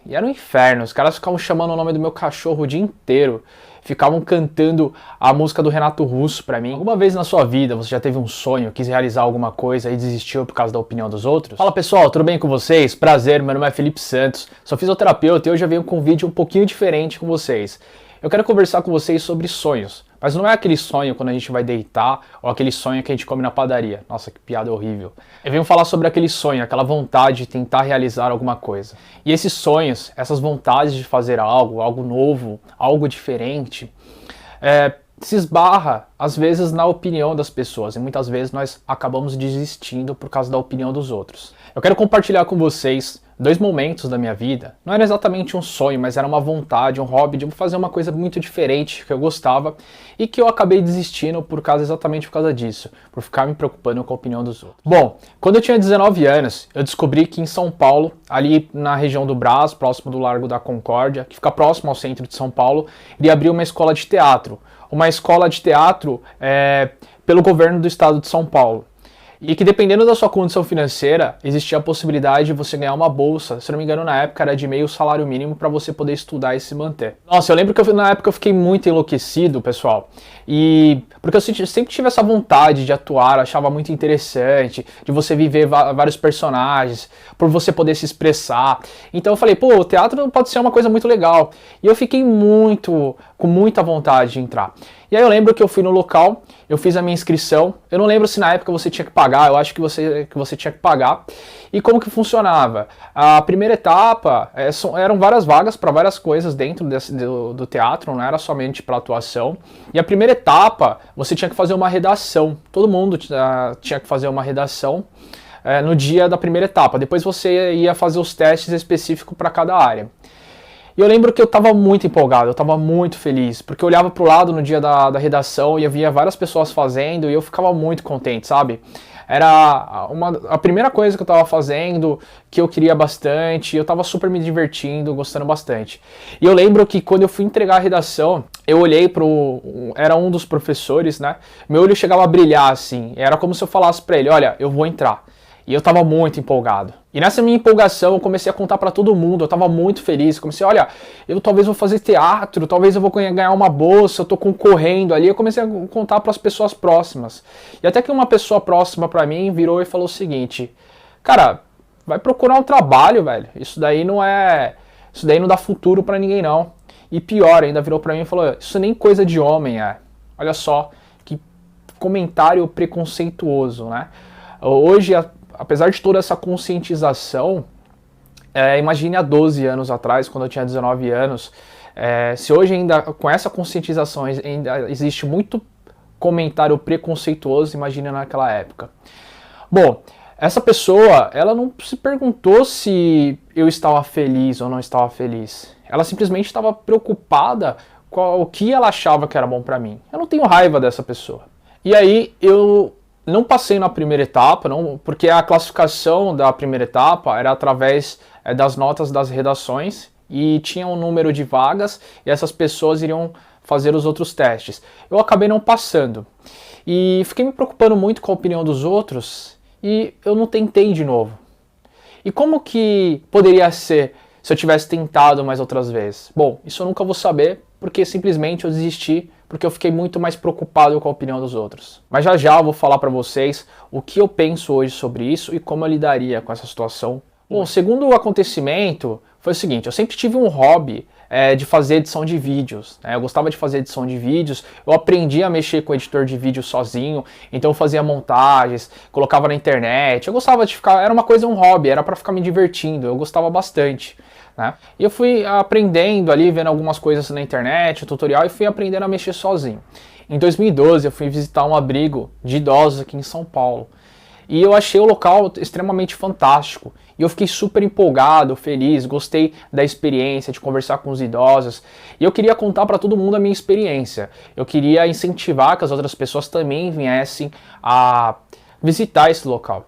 E era um inferno, os caras ficavam chamando o nome do meu cachorro o dia inteiro. Ficavam cantando a música do Renato Russo pra mim. Alguma vez na sua vida você já teve um sonho, quis realizar alguma coisa e desistiu por causa da opinião dos outros? Fala pessoal, tudo bem com vocês? Prazer, meu nome é Felipe Santos, sou fisioterapeuta e hoje eu venho com um vídeo um pouquinho diferente com vocês. Eu quero conversar com vocês sobre sonhos, mas não é aquele sonho quando a gente vai deitar ou aquele sonho que a gente come na padaria. Nossa, que piada horrível. Eu venho falar sobre aquele sonho, aquela vontade de tentar realizar alguma coisa. E esses sonhos, essas vontades de fazer algo novo, algo diferente, se esbarra às vezes na opinião das pessoas e muitas vezes nós acabamos desistindo por causa da opinião dos outros. Eu quero compartilhar com vocês 2 momentos da minha vida. Não era exatamente um sonho, mas era uma vontade, um hobby de fazer uma coisa muito diferente que eu gostava e que eu acabei desistindo exatamente por causa disso, por ficar me preocupando com a opinião dos outros. Bom, quando eu tinha 19 anos, eu descobri que em São Paulo, ali na região do Brás, próximo do Largo da Concórdia, que fica próximo ao centro de São Paulo, iria abrir uma escola de teatro. Uma escola de teatro pelo governo do estado de São Paulo. E que dependendo da sua condição financeira, existia a possibilidade de você ganhar uma bolsa, se não me engano na época era de meio salário mínimo para você poder estudar e se manter. Nossa, eu lembro que na época eu fiquei muito enlouquecido, pessoal, porque eu sempre tive essa vontade de atuar, achava muito interessante, de você viver vários personagens, por você poder se expressar. Então eu falei, pô, o teatro pode ser uma coisa muito legal. E eu fiquei com muita vontade de entrar. E aí eu lembro que eu fui no local, eu fiz a minha inscrição, eu não lembro se na época você tinha que pagar, eu acho que você tinha que pagar. E como que funcionava? A primeira etapa, eram várias vagas para várias coisas dentro do teatro, não era somente para atuação. E a primeira etapa, você tinha que fazer uma redação, todo mundo tinha que fazer uma redação no dia da primeira etapa, depois você ia fazer os testes específicos para cada área. E eu lembro que eu estava muito empolgado, eu estava muito feliz, porque eu olhava para o lado no dia da redação e eu via várias pessoas fazendo e eu ficava muito contente, sabe? Era a primeira coisa que eu estava fazendo, que eu queria bastante, eu estava super me divertindo, gostando bastante. E eu lembro que quando eu fui entregar a redação, eu olhei era um dos professores, né? Meu olho chegava a brilhar assim, era como se eu falasse para ele, olha, eu vou entrar. E eu tava muito empolgado. E nessa minha empolgação eu comecei a contar pra todo mundo, eu tava muito feliz. Comecei, olha, eu talvez vou fazer teatro, talvez eu vou ganhar uma bolsa, eu tô concorrendo ali. Eu comecei a contar pras pessoas próximas. E até que uma pessoa próxima pra mim virou e falou o seguinte, cara, vai procurar um trabalho, velho. Isso daí não dá futuro pra ninguém não. E pior, ainda virou pra mim e falou, isso nem coisa de homem é. Olha só, que comentário preconceituoso, né? Hoje, apesar de toda essa conscientização, imagine há 12 anos atrás, quando eu tinha 19 anos, se hoje ainda, com essa conscientização, ainda existe muito comentário preconceituoso, imagine naquela época. Bom, essa pessoa, ela não se perguntou se eu estava feliz ou não estava feliz. Ela simplesmente estava preocupada com o que ela achava que era bom pra mim. Eu não tenho raiva dessa pessoa. E aí, eu não passei na primeira etapa, porque a classificação da primeira etapa era através das notas das redações e tinha um número de vagas e essas pessoas iriam fazer os outros testes. Eu acabei não passando e fiquei me preocupando muito com a opinião dos outros e eu não tentei de novo. E como que poderia ser se eu tivesse tentado mais outras vezes? Bom, isso eu nunca vou saber porque simplesmente eu desisti porque eu fiquei muito mais preocupado com a opinião dos outros. Mas já já eu vou falar para vocês o que eu penso hoje sobre isso e como eu lidaria com essa situação. Bom, o segundo acontecimento foi o seguinte, eu sempre tive um hobby de fazer edição de vídeos. Eu gostava de fazer edição de vídeos, eu aprendi a mexer com o editor de vídeo sozinho, então eu fazia montagens, colocava na internet, eu gostava de ficar, era uma coisa, um hobby, era para ficar me divertindo, eu gostava bastante. Né? E eu fui aprendendo ali, vendo algumas coisas na internet, o tutorial, e fui aprendendo a mexer sozinho. Em 2012 eu fui visitar um abrigo de idosos aqui em São Paulo. E eu achei o local extremamente fantástico. E eu fiquei super empolgado, feliz, gostei da experiência, de conversar com os idosos. E eu queria contar para todo mundo a minha experiência. Eu queria incentivar que as outras pessoas também viessem a visitar esse local.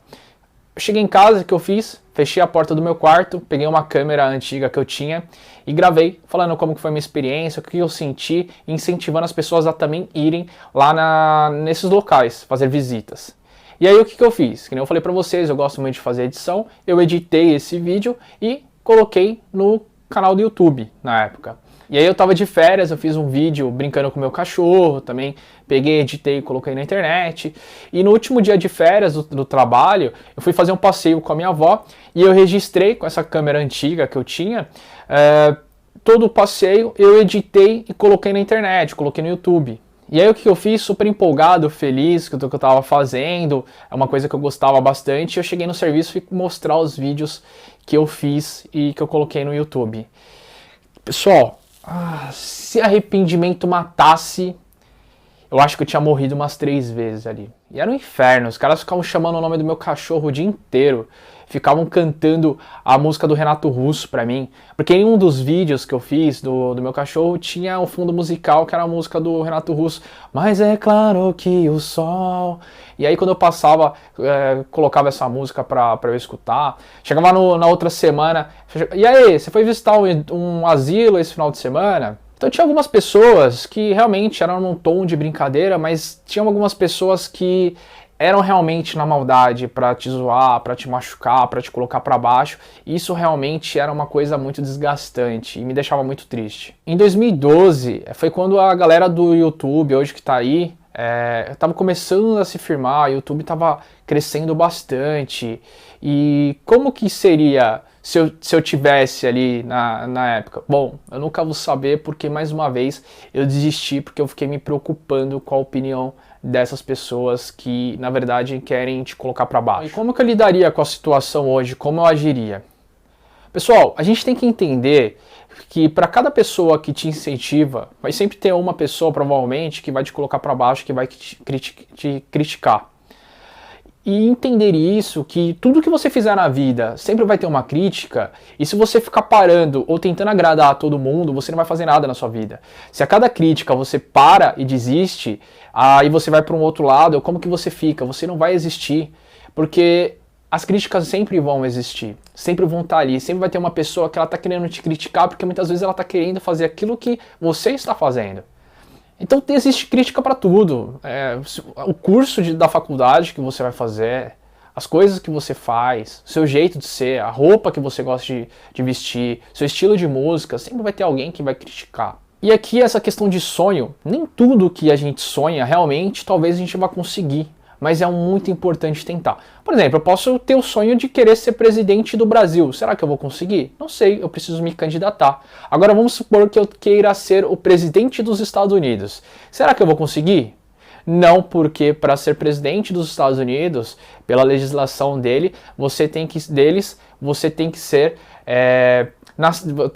Eu cheguei em casa, o que eu fiz? Fechei a porta do meu quarto, peguei uma câmera antiga que eu tinha e gravei, falando como que foi a minha experiência, o que eu senti, incentivando as pessoas a também irem lá nesses locais, fazer visitas. E aí o que eu fiz? Que nem eu falei pra vocês, eu gosto muito de fazer edição, eu editei esse vídeo e coloquei no canal do YouTube na época. E aí eu tava de férias, eu fiz um vídeo brincando com meu cachorro, também peguei, editei e coloquei na internet. E no último dia de férias do trabalho, eu fui fazer um passeio com a minha avó e eu registrei com essa câmera antiga que eu tinha, todo o passeio eu editei e coloquei na internet, coloquei no YouTube. E aí o que eu fiz, super empolgado, feliz com o que eu tava fazendo, é uma coisa que eu gostava bastante, eu cheguei no serviço e fui mostrar os vídeos que eu fiz e que eu coloquei no YouTube. Pessoal, se arrependimento matasse, eu acho que eu tinha morrido umas 3 vezes ali. E era um inferno, os caras ficavam chamando o nome do meu cachorro o dia inteiro. Ficavam cantando a música do Renato Russo pra mim. Porque em um dos vídeos que eu fiz do meu cachorro tinha um fundo musical que era a música do Renato Russo. Mas é claro que o sol... E aí quando eu passava, colocava essa música pra eu escutar. Chegava na outra semana... E aí, você foi visitar um asilo esse final de semana? Então tinha algumas pessoas que realmente eram num tom de brincadeira, mas tinha algumas pessoas que eram realmente na maldade pra te zoar, pra te machucar, pra te colocar pra baixo. E isso realmente era uma coisa muito desgastante e me deixava muito triste. Em 2012 foi quando a galera do YouTube, hoje que tá aí, tava começando a se firmar, o YouTube tava crescendo bastante. E como que seria se eu tivesse ali na época? Bom, eu nunca vou saber porque, mais uma vez, eu desisti porque eu fiquei me preocupando com a opinião dessas pessoas que, na verdade, querem te colocar para baixo. E como que eu lidaria com a situação hoje? Como eu agiria? Pessoal, a gente tem que entender que para cada pessoa que te incentiva, vai sempre ter uma pessoa, provavelmente, que vai te colocar para baixo, que vai te criticar. E entender isso, que tudo que você fizer na vida sempre vai ter uma crítica, e se você ficar parando ou tentando agradar a todo mundo, você não vai fazer nada na sua vida. Se a cada crítica você para e desiste, aí você vai para um outro lado, como que você fica? Você não vai existir, porque as críticas sempre vão existir, sempre vão estar ali, sempre vai ter uma pessoa que ela está querendo te criticar, porque muitas vezes ela está querendo fazer aquilo que você está fazendo. Então existe crítica para tudo, o curso da faculdade que você vai fazer, as coisas que você faz, seu jeito de ser, a roupa que você gosta de vestir, seu estilo de música, sempre vai ter alguém que vai criticar. E aqui essa questão de sonho, nem tudo que a gente sonha realmente talvez a gente vá conseguir, mas é muito importante tentar. Por exemplo, eu posso ter o sonho de querer ser presidente do Brasil. Será que eu vou conseguir? Não sei, eu preciso me candidatar. Agora vamos supor que eu queira ser o presidente dos Estados Unidos. Será que eu vou conseguir? Não, porque para ser presidente dos Estados Unidos, pela legislação você tem que ser...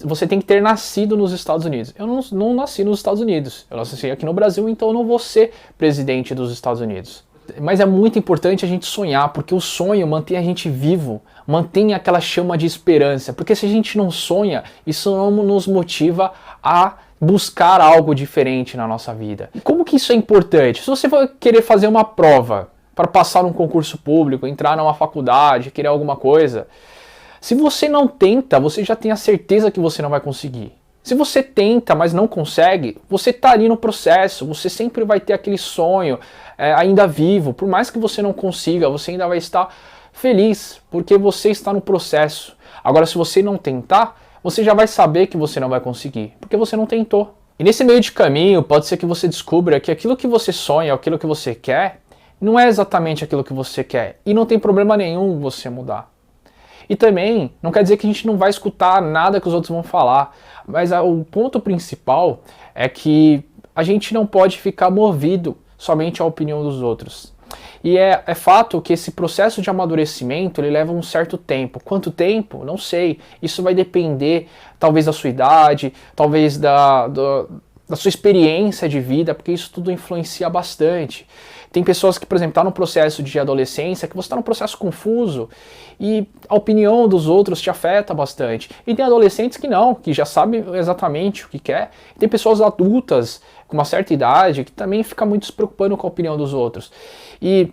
você tem que ter nascido nos Estados Unidos. Eu não nasci nos Estados Unidos. Eu nasci aqui no Brasil, então eu não vou ser presidente dos Estados Unidos. Mas é muito importante a gente sonhar, porque o sonho mantém a gente vivo, mantém aquela chama de esperança. Porque se a gente não sonha, isso não nos motiva a buscar algo diferente na nossa vida. E como que isso é importante? Se você for querer fazer uma prova para passar num concurso público, entrar numa faculdade, querer alguma coisa, se você não tenta, você já tem a certeza que você não vai conseguir. Se você tenta, mas não consegue, você está ali no processo, você sempre vai ter aquele sonho ainda vivo. Por mais que você não consiga, você ainda vai estar feliz, porque você está no processo. Agora, se você não tentar, você já vai saber que você não vai conseguir, porque você não tentou. E nesse meio de caminho, pode ser que você descubra que aquilo que você sonha, aquilo que você quer, não é exatamente aquilo que você quer. E não tem problema nenhum você mudar. E também, não quer dizer que a gente não vai escutar nada que os outros vão falar, mas o ponto principal é que a gente não pode ficar movido somente à opinião dos outros. E é fato que esse processo de amadurecimento ele leva um certo tempo. Quanto tempo? Não sei. Isso vai depender talvez da sua idade, talvez da sua experiência de vida, porque isso tudo influencia bastante. Tem pessoas que, por exemplo, estão no processo de adolescência, que você está num processo confuso e a opinião dos outros te afeta bastante. E tem adolescentes que não, que já sabem exatamente o que quer. E tem pessoas adultas, com uma certa idade, que também ficam muito se preocupando com a opinião dos outros. E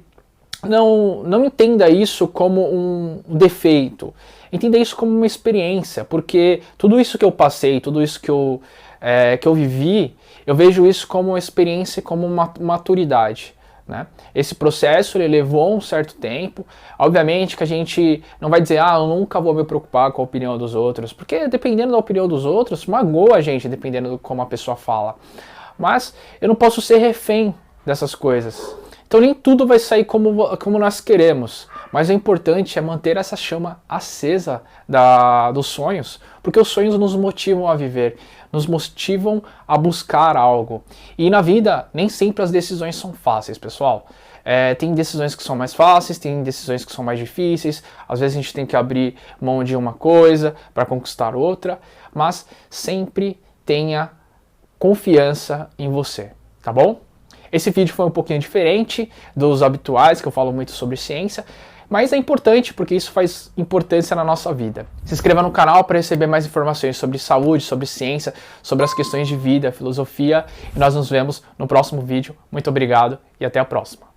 não entenda isso como um defeito. Entenda isso como uma experiência, porque tudo isso que eu passei, tudo isso que eu vivi, eu vejo isso como uma experiência, como uma maturidade. né? Esse processo ele levou um certo tempo. Obviamente que a gente não vai dizer, eu nunca vou me preocupar com a opinião dos outros, porque dependendo da opinião dos outros, magoa a gente, dependendo de como a pessoa fala. Mas eu não posso ser refém dessas coisas. Então nem tudo vai sair como nós queremos, mas o importante é manter essa chama acesa dos sonhos, porque os sonhos nos motivam a viver, nos motivam a buscar algo. E na vida, nem sempre as decisões são fáceis, pessoal. Tem decisões que são mais fáceis, tem decisões que são mais difíceis, às vezes a gente tem que abrir mão de uma coisa para conquistar outra, mas sempre tenha confiança em você, tá bom? Esse vídeo foi um pouquinho diferente dos habituais, que eu falo muito sobre ciência, mas é importante porque isso faz importância na nossa vida. Se inscreva no canal para receber mais informações sobre saúde, sobre ciência, sobre as questões de vida, filosofia, e nós nos vemos no próximo vídeo. Muito obrigado e até a próxima.